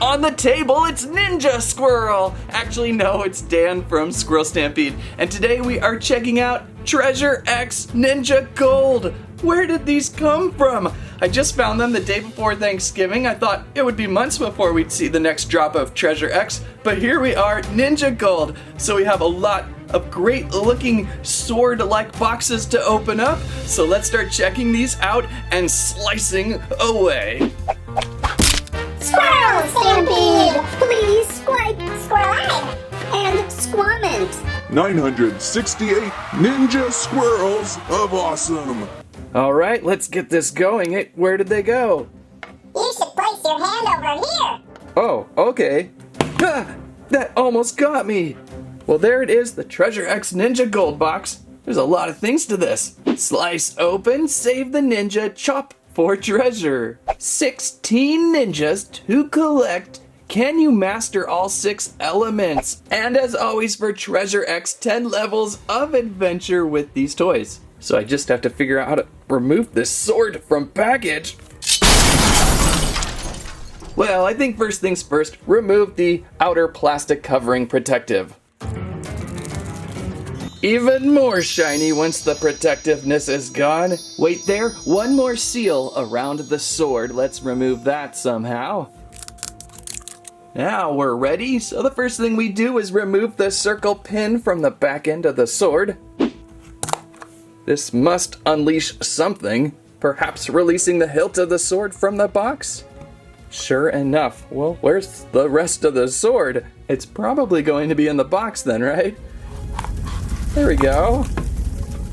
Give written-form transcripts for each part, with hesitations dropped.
On the table, it's Ninja Squirrel. Actually, no, it's Dan from Squirrel Stampede. And today we are checking out Treasure X Ninja Gold. Where did these come from? I just found them the day before Thanksgiving. I thought it would be months before we'd see the next drop of Treasure X, but here we are, Ninja Gold. So we have a lot of great looking sword-like boxes to open up. So let's start checking these out and slicing away. Squirrel Stampede! Please subscribe and squament. 968 Ninja Squirrels of Awesome. All right, let's get this going. Hey, where did they go? You should place your hand over here. Oh, okay. Ah, that almost got me. Well, there it is, the Treasure X Ninja Gold box. There's a lot of things to this. Slice open, save the ninja, chop for treasure. 16 ninjas to collect. Can you master all 6 elements? And as always for Treasure X, 10 levels of adventure with these toys. So I just have to figure out how to remove this sword from package. Well, I think first things first, remove the outer plastic covering protective. Even more shiny once the protectiveness is gone. Wait there, one more seal around the sword. Let's remove that somehow. Now we're ready. So the first thing we do is remove the circle pin from the back end of the sword. This must unleash something, perhaps releasing the hilt of the sword from the box. Sure enough. Well, where's the rest of the sword? It's probably going to be in the box then, right? There we go.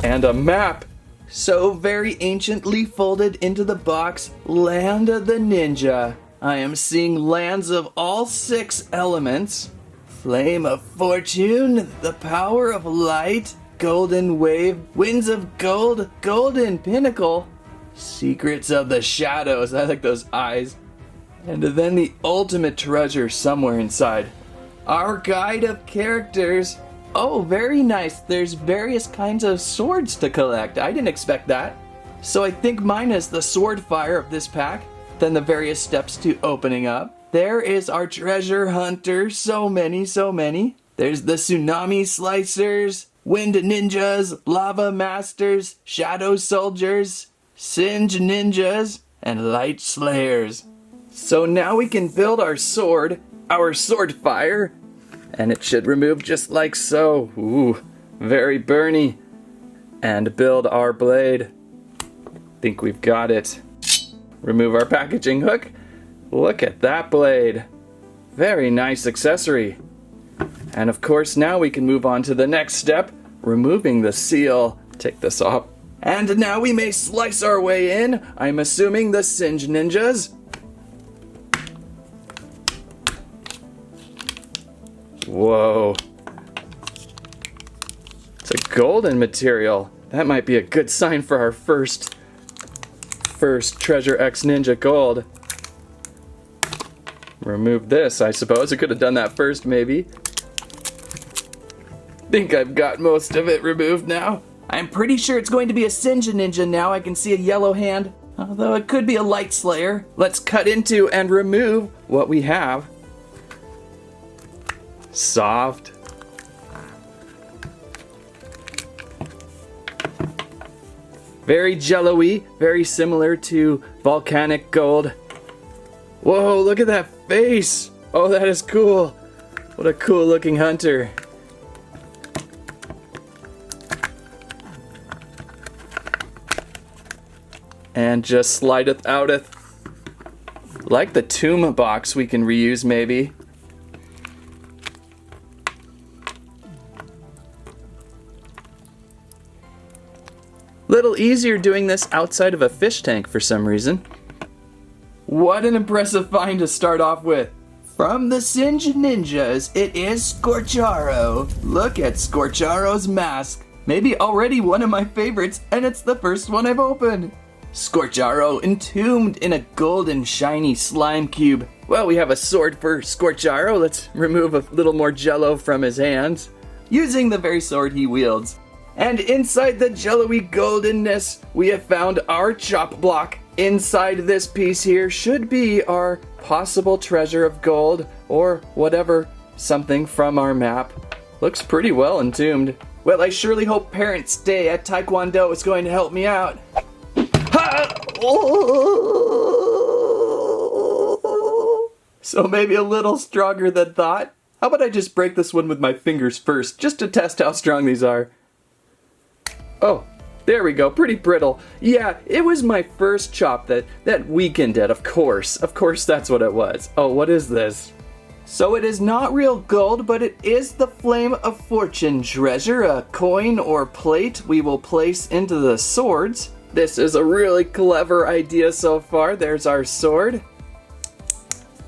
And a map. So very anciently folded into the box, Land of the Ninja. I am seeing lands of all 6 elements. Flame of Fortune, the power of light, Golden Wave, Winds of Gold, Golden Pinnacle, Secrets of the Shadows, I like those eyes, and then the ultimate treasure somewhere inside. Our guide of characters. Oh, very nice. There's various kinds of swords to collect. I didn't expect that. So I think mine is the sword fire of this pack, then the various steps to opening up. There is our treasure hunter. So many, so many. There's the tsunami slicers, wind ninjas, lava masters, shadow soldiers, Singe ninjas, and light slayers. So now we can build our sword fire, and it should remove just like so. Ooh, very burny. And build our blade. Think we've got it. Remove our packaging hook. Look at that blade. Very nice accessory. And of course, now we can move on to the next step, removing the seal. Take this off. And now we may slice our way in. I'm assuming the Singe ninjas. Whoa. It's a golden material. That might be a good sign for our first Treasure X Ninja Gold. Remove this, I suppose. I could have done that first, maybe. Think I've got most of it removed now. I'm pretty sure it's going to be a Singe ninja now. I can see a yellow hand, although it could be a light slayer. Let's cut into and remove what we have. Soft. Very jello-y, very similar to volcanic gold. Whoa, look at that face! Oh, that is cool. What a cool looking hunter. And just slideth outeth. Like the tomb box we can reuse maybe. Little easier doing this outside of a fish tank for some reason. What an impressive find to start off with. From the Singe ninjas, it is Scorcharo. Look at Scorcharo's mask. Maybe already one of my favorites, and it's the first one I've opened. Scorcharo entombed in a golden shiny slime cube. Well, we have a sword for Scorcharo. Let's remove a little more jello from his hands, using the very sword he wields. And inside the jello-y goldenness, we have found our chop block. Inside this piece here should be our possible treasure of gold or whatever, something from our map. Looks pretty well entombed. Well, I surely hope Parents' Day at Taekwondo is going to help me out. Ha! So maybe a little stronger than thought. How about I just break this one with my fingers first, just to test how strong these are. Oh, there we go, pretty brittle. Yeah, it was my first chop that weakened it, of course. Of course that's what it was. Oh, what is this? So it is not real gold, but it is the Flame of Fortune treasure, a coin or plate we will place into the swords. This is a really clever idea so far. There's our sword.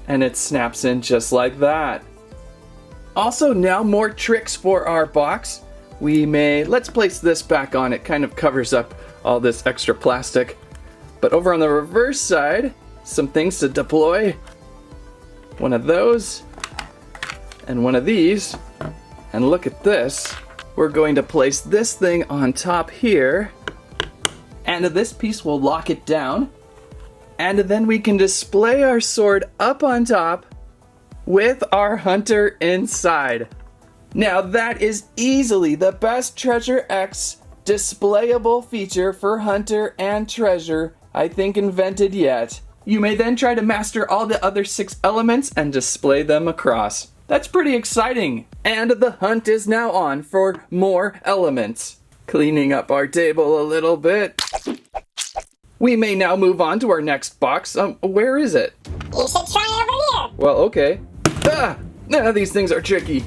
And it snaps in just like that. Also, now more tricks for our box. Let's place this back on. It kind of covers up all this extra plastic. But over on the reverse side, some things to deploy. One of those, and one of these. And look at this. We're going to place this thing on top here. And this piece will lock it down. And then we can display our sword up on top with our hunter inside. Now that is easily the best Treasure X displayable feature for hunter and treasure I think invented yet. You may then try to master all the other 6 elements and display them across. That's pretty exciting. And the hunt is now on for more elements. Cleaning up our table a little bit. We may now move on to our next box. Where is it? You should try over here. Well, okay. These things are tricky.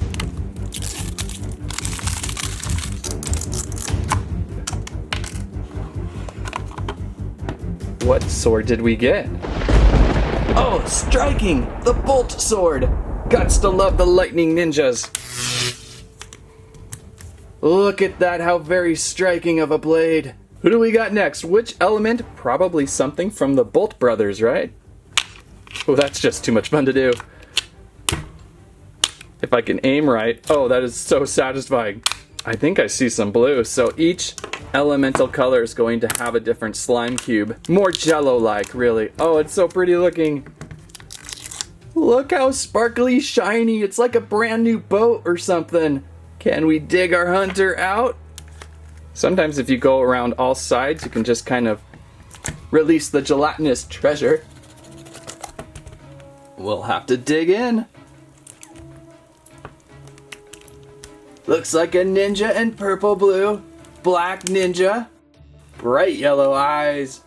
What sword did we get? Oh, striking! The bolt sword! Gots to love the lightning ninjas. Look at that, how very striking of a blade. Who do we got next? Which element? Probably something from the Bolt Brothers, right? Oh, that's just too much fun to do. If I can aim right. Oh, that is so satisfying. I think I see some blue. So each elemental color is going to have a different slime cube. More jello-like, really. Oh, it's so pretty looking. Look how sparkly shiny. It's like a brand new boat or something. Can we dig our hunter out? Sometimes if you go around all sides, you can just kind of release the gelatinous treasure. We'll have to dig in. Looks like a ninja in purple blue, black ninja, bright yellow eyes,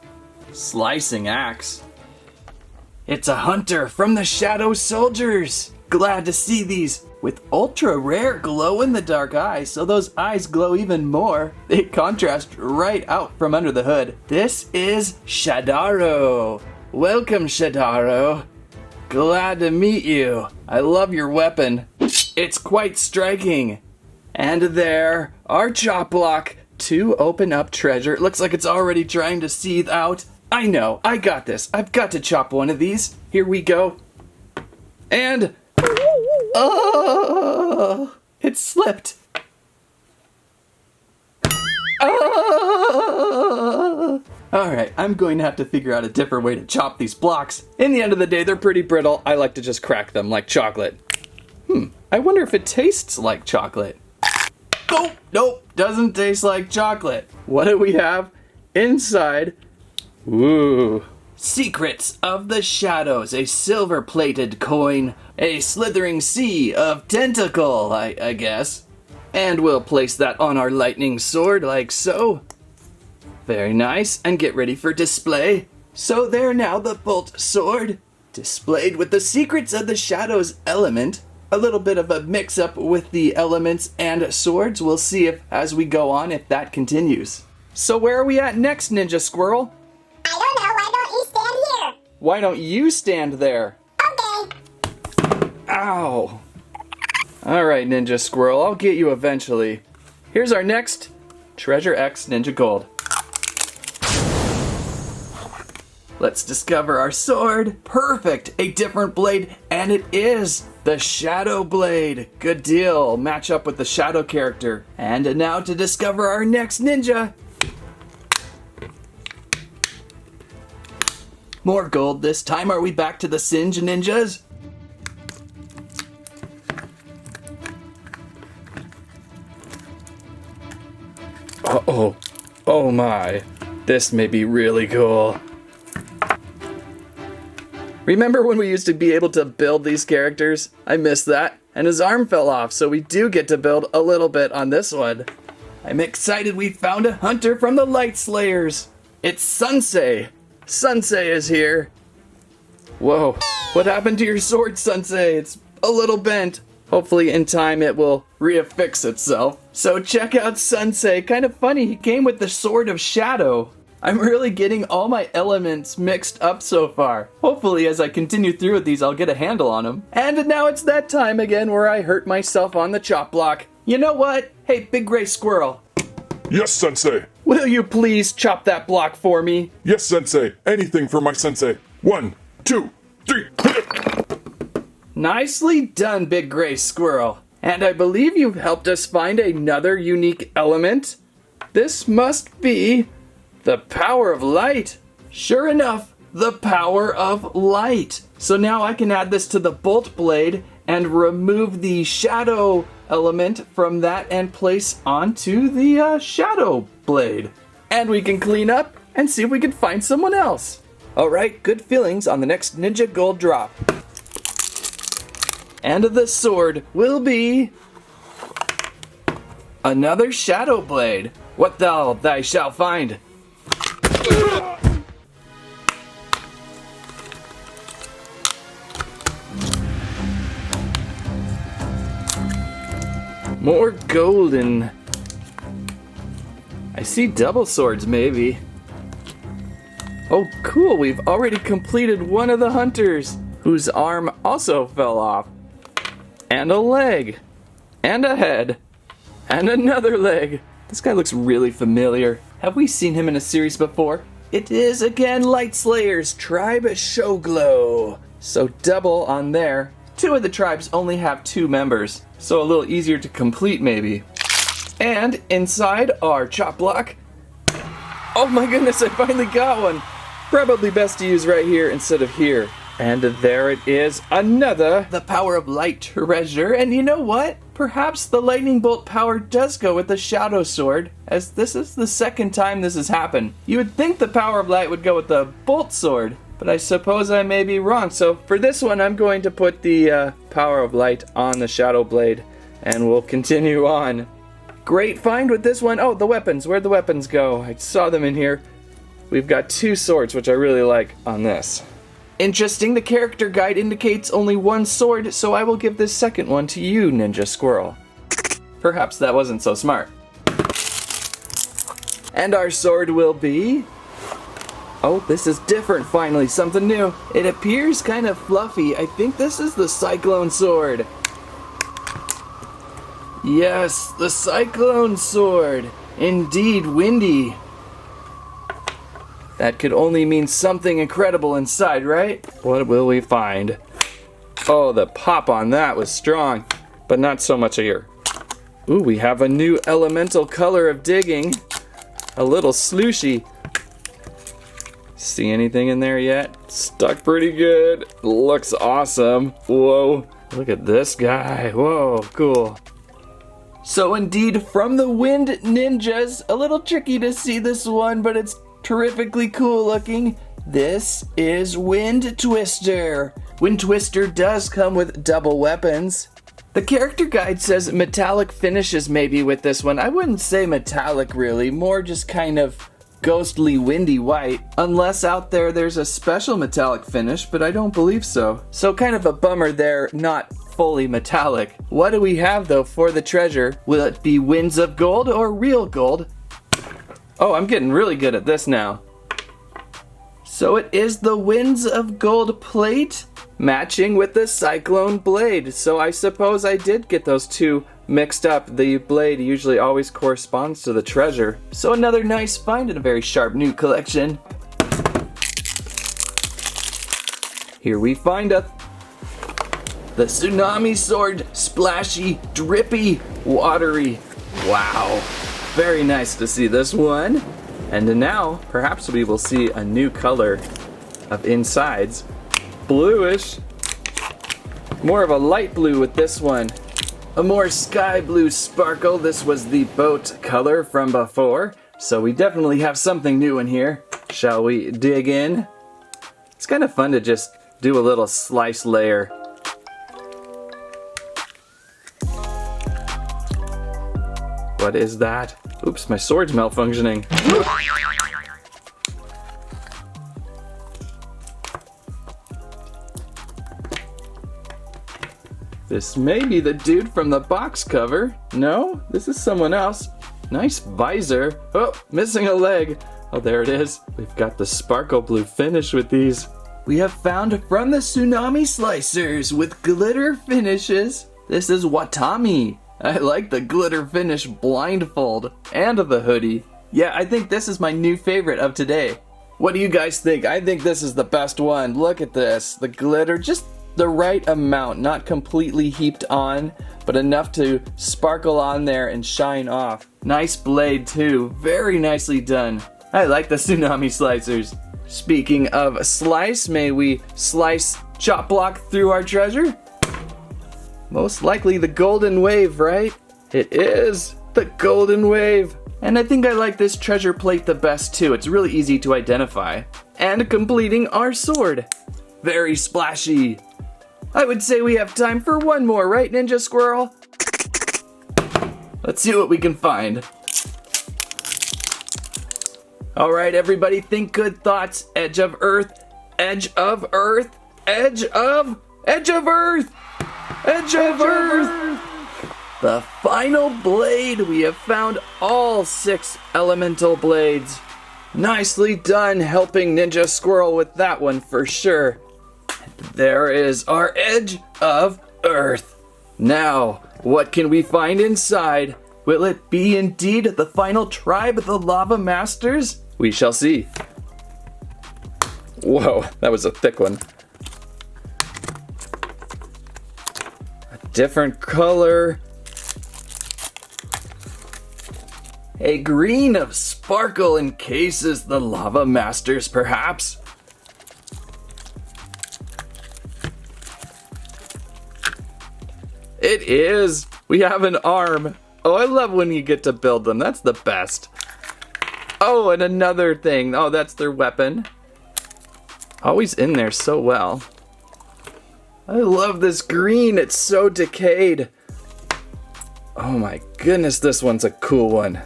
slicing axe. It's a hunter from the Shadow Soldiers. Glad to see these with ultra rare glow in the dark eyes, so those eyes glow even more. They contrast right out from under the hood. This is Shadaro. Welcome, Shadaro. Glad to meet you. I love your weapon. It's quite striking. And there, our chop block to open up treasure. It looks like it's already trying to seethe out. I know, I got this. I've got to chop one of these. Here we go. And, oh, it slipped. Oh. Alright, I'm going to have to figure out a different way to chop these blocks. In the end of the day, they're pretty brittle. I like to just crack them like chocolate. I wonder if it tastes like chocolate. Oh, nope, doesn't taste like chocolate. What do we have inside? Ooh. Secrets of the Shadows, a silver-plated coin, a slithering sea of tentacle, I guess. And we'll place that on our lightning sword like so. Very nice, and get ready for display. So there now, the bolt sword, displayed with the Secrets of the Shadows element. A little bit of a mix-up with the elements and swords. We'll see if, as we go on, if that continues. So where are we at next, Ninja Squirrel? I don't know. Why don't you stand here? Why don't you stand there? Okay. Ow. Alright, Ninja Squirrel, I'll get you eventually. Here's our next Treasure X Ninja Gold. Let's discover our sword. Perfect! A different blade, and it is the Shadow Blade. Good deal. Match up with the Shadow character. And now to discover our next ninja. More gold this time. Are we back to the Singe ninjas? Uh-oh. Oh my. This may be really cool. Remember when we used to be able to build these characters? I miss that. And his arm fell off, so we do get to build a little bit on this one. I'm excited we found a hunter from the Light Slayers. It's Sensei. Sensei is here. Whoa, what happened to your sword, Sensei? It's a little bent. Hopefully in time it will reaffix itself. So check out Sensei. Kind of funny, he came with the Sword of Shadow. I'm really getting all my elements mixed up so far. Hopefully as I continue through with these I'll get a handle on them. And now it's that time again where I hurt myself on the chop block. You know what? Hey, Big Gray Squirrel. Yes, Sensei. Will you please chop that block for me? Yes, Sensei. Anything for my Sensei. 1, 2, 3. Nicely done, Big Gray Squirrel. And I believe you've helped us find another unique element. This must be the power of light. Sure enough, the power of light. So now I can add this to the bolt blade and remove the shadow element from that and place onto the shadow blade. And we can clean up and see if we can find someone else. Alright, good feelings on the next Ninja Gold drop. And the sword will be another shadow blade. What thou shalt find. More golden. I see double swords maybe. Oh cool, we've already completed one of the hunters, whose arm also fell off. And a leg. And a head. And another leg. This guy looks really familiar. Have we seen him in a series before? It is again Light Slayers, Tribe Showglow. So double on there. 2 of the tribes only have 2 members, so a little easier to complete maybe. And inside our chop block. Oh my goodness, I finally got one. Probably best to use right here instead of here. And there it is, another the power of light treasure. And you know what? Perhaps the lightning bolt power does go with the shadow sword, as this is the second time this has happened. You would think the power of light would go with the bolt sword, but I suppose I may be wrong. So for this one, I'm going to put the power of light on the shadow blade, and we'll continue on. Great find with this one. Oh, the weapons. Where'd the weapons go? I saw them in here. We've got 2 swords, which I really like on this. Interesting, the character guide indicates only 1 sword, so I will give this second one to you, Ninja Squirrel. Perhaps that wasn't so smart. And our sword will be... Oh, this is different finally, something new. It appears kind of fluffy. I think this is the Cyclone Sword. Yes, the Cyclone Sword. Indeed, windy. That could only mean something incredible inside, right? What will we find? Oh, the pop on that was strong, but not so much here. Ooh, we have a new elemental color of digging. A little slushy. See anything in there yet? Stuck pretty good. Looks awesome. Whoa, look at this guy. Whoa, cool. So indeed, from the Wind Ninjas, a little tricky to see this one, but it's terrifically cool looking. This is Wind Twister. Wind Twister does come with double weapons. The character guide says metallic finishes maybe with this one. I wouldn't say metallic really, more just kind of ghostly windy white. Unless out there's a special metallic finish, but I don't believe so. So kind of a bummer there, not fully metallic. What do we have though for the treasure? Will it be winds of gold or real gold? Oh, I'm getting really good at this now. So it is the Winds of Gold plate matching with the Cyclone blade. So I suppose I did get those 2 mixed up. The blade usually always corresponds to the treasure. So another nice find in a very sharp new collection. Here we find the Tsunami Sword, splashy, drippy, watery. Wow. Very nice to see this one. And now, perhaps we will see a new color of insides. Bluish. More of a light blue with this one. A more sky blue sparkle. This was the boat color from before. So we definitely have something new in here. Shall we dig in? It's kind of fun to just do a little slice layer. What is that? Oops, my sword's malfunctioning. This may be the dude from the box cover. No, this is someone else. Nice visor. Oh, missing a leg. Oh, there it is. We've got the sparkle blue finish with these. We have found from the Tsunami Slicers with glitter finishes. This is Watami. I like the glitter finish blindfold and the hoodie. Yeah, I think this is my new favorite of today. What do you guys think? I think this is the best one. Look at this. The glitter, just the right amount, not completely heaped on, but enough to sparkle on there and shine off. Nice blade too, very nicely done. I like the Tsunami Slicers. Speaking of slice, may we slice chop block through our treasure? Most likely the golden wave, right? It is the golden wave. And I think I like this treasure plate the best too. It's really easy to identify. And completing our sword. Very splashy. I would say we have time for one more, right, Ninja Squirrel? Let's see what we can find. All right, everybody, think good thoughts. Edge of Earth, edge of Earth, edge of Earth, edge of Earth. The final blade. We have found all 6 elemental blades. Nicely done helping Ninja Squirrel with that one for sure. There is our edge of Earth. Now, what can we find inside? Will it be indeed the final tribe of the Lava Masters? We shall see. Whoa, that was a thick one. A different color. A green of sparkle encases the Lava Masters, perhaps. It is! We have an arm. Oh, I love when you get to build them. That's the best. Oh, and another thing. Oh, that's their weapon. Always in there so well. I love this green. It's so decayed. Oh my goodness, this one's a cool one.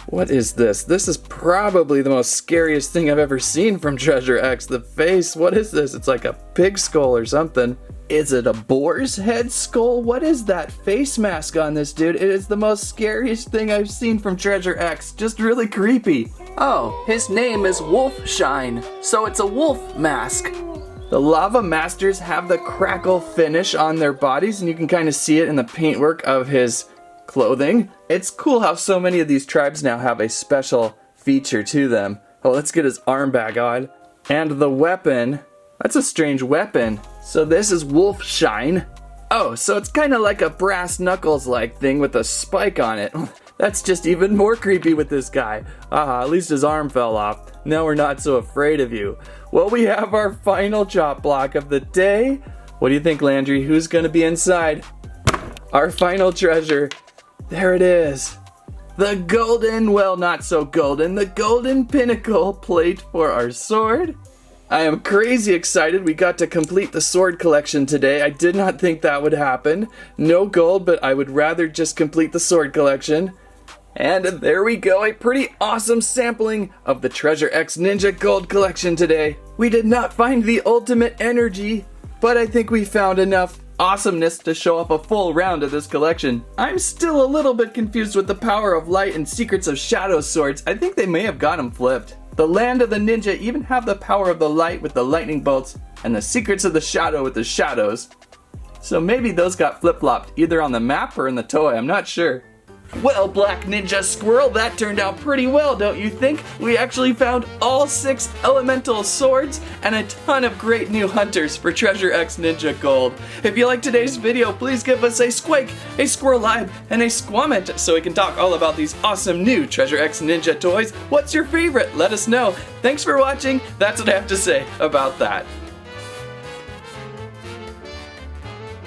What is this? This is probably the most scariest thing I've ever seen from Treasure X. The face. What is this? It's like a pig skull or something. Is it a boar's head skull? What is that face mask on this dude? It is the most scariest thing I've seen from Treasure X. Just really creepy. Oh, his name is Wolfshine, so it's a wolf mask. The Lava Masters have the crackle finish on their bodies, and you can kind of see it in the paintwork of his clothing. It's cool how so many of these tribes now have a special feature to them. Oh, let's get his arm back on. And the weapon. That's a strange weapon. So this is Wolfshine. Oh, so it's kind of like a brass knuckles-like thing with a spike on it. That's just even more creepy with this guy. At least his arm fell off. Now we're not so afraid of you. Well, we have our final chop block of the day. What do you think, Landry? Who's gonna be inside? Our final treasure. There it is. The golden, well, not so golden, the golden pinnacle plate for our sword. I am crazy excited we got to complete the sword collection today. I did not think that would happen. No gold, but I would rather just complete the sword collection. And there we go, a pretty awesome sampling of the Treasure X Ninja Gold collection today. We did not find the ultimate energy, but I think we found enough awesomeness to show off a full round of this collection. I'm still a little bit confused with the power of light and secrets of shadow swords. I think they may have got them flipped. The land of the ninja even have the power of the light with the lightning bolts and the secrets of the shadow with the shadows. So maybe those got flip-flopped either on the map or in the toy, I'm not sure. Well, Black Ninja Squirrel, that turned out pretty well, don't you think? We actually found all 6 elemental swords and a ton of great new hunters for Treasure X Ninja Gold. If you liked today's video, please give us a squake, a squirrel live, and a squamment so we can talk all about these awesome new Treasure X Ninja toys. What's your favorite? Let us know. Thanks for watching. That's what I have to say about that.